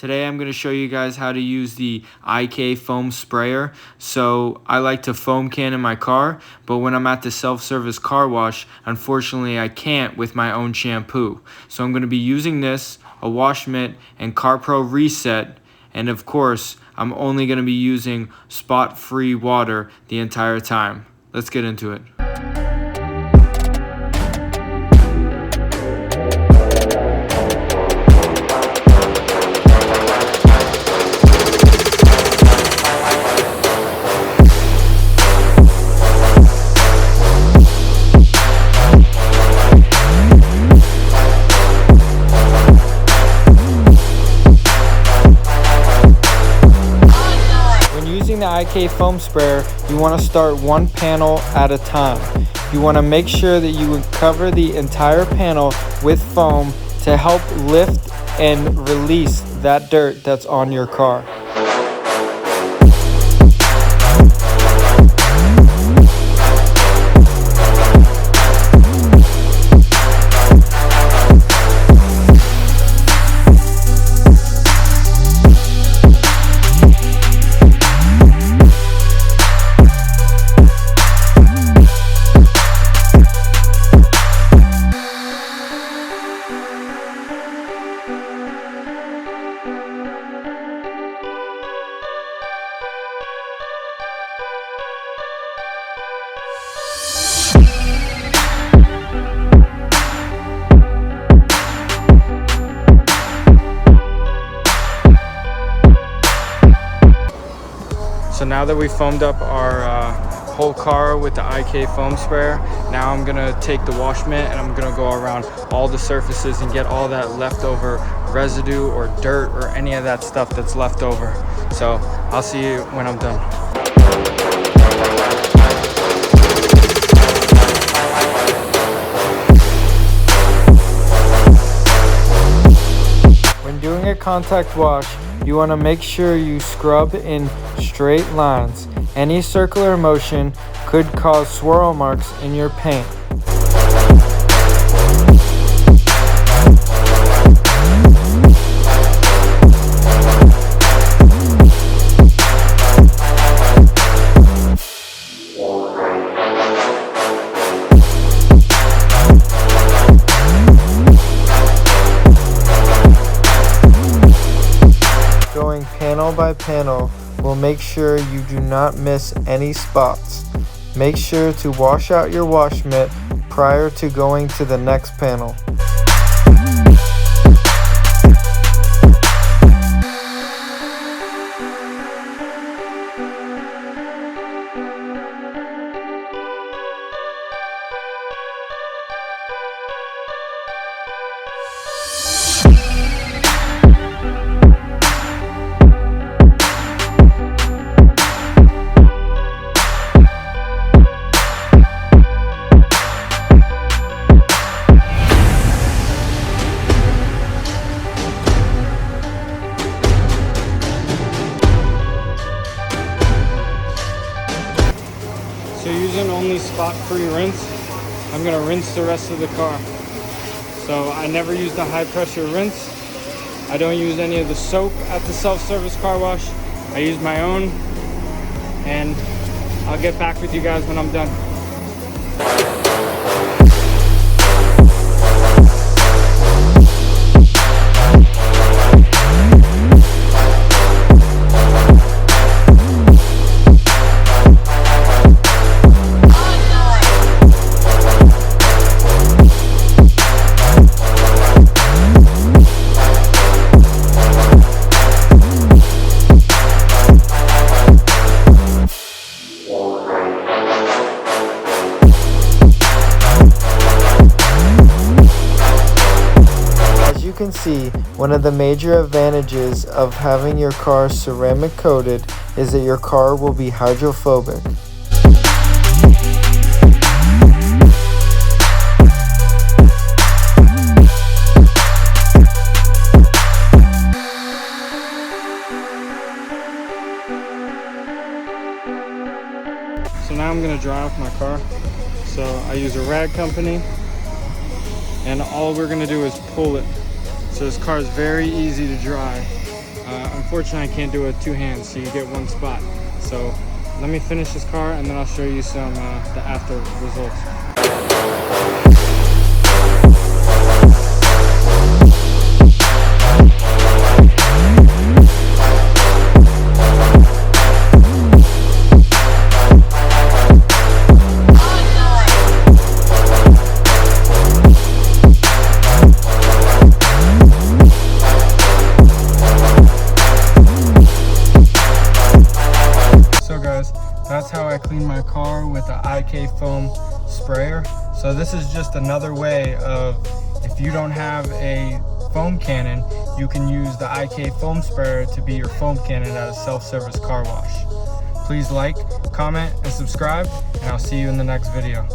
Today I'm going to show you guys how to use the IK foam sprayer. So I like to foam can in my car, but when I'm at the self-service car wash, unfortunately I can't with my own shampoo. So I'm going to be using this, a wash mitt, and CarPro Reset, and of course I'm only going to be using spot-free water the entire time. Let's get into it. Using the IK foam sprayer, you want to start one panel at a time. You want to make sure that you cover the entire panel with foam to help lift and release that dirt that's on your car. So now that we foamed up our whole car with the IK foam sprayer, now I'm gonna take the wash mitt and I'm gonna go around all the surfaces and get all that leftover residue or dirt or any of that stuff that's left over. So I'll see you when I'm done. When doing a contact wash, you want to make sure you scrub in straight lines. Any circular motion could cause swirl marks in your paint. Going panel by panel will make sure you do not miss any spots. Make sure to wash out your wash mitt prior to going to the next panel. So using only spot-free rinse, I'm going to rinse the rest of the car. So I never use the high-pressure rinse. I don't use any of the soap at the self-service car wash. I use my own, and I'll get back with you guys when I'm done. You can see, one of the major advantages of having your car ceramic coated is that your car will be hydrophobic. So now I'm going to dry off my car. So I use a rag company, and all we're going to do is pull it. So this car is very easy to dry. Unfortunately, I can't do it with two hands, so you get one spot. So let me finish this car and then I'll show you some the after results. That's how I clean my car with the IK foam sprayer. So this is just another way of, if you don't have a foam cannon, you can use the IK foam sprayer to be your foam cannon at a self-service car wash. Please like, comment, and subscribe, and I'll see you in the next video.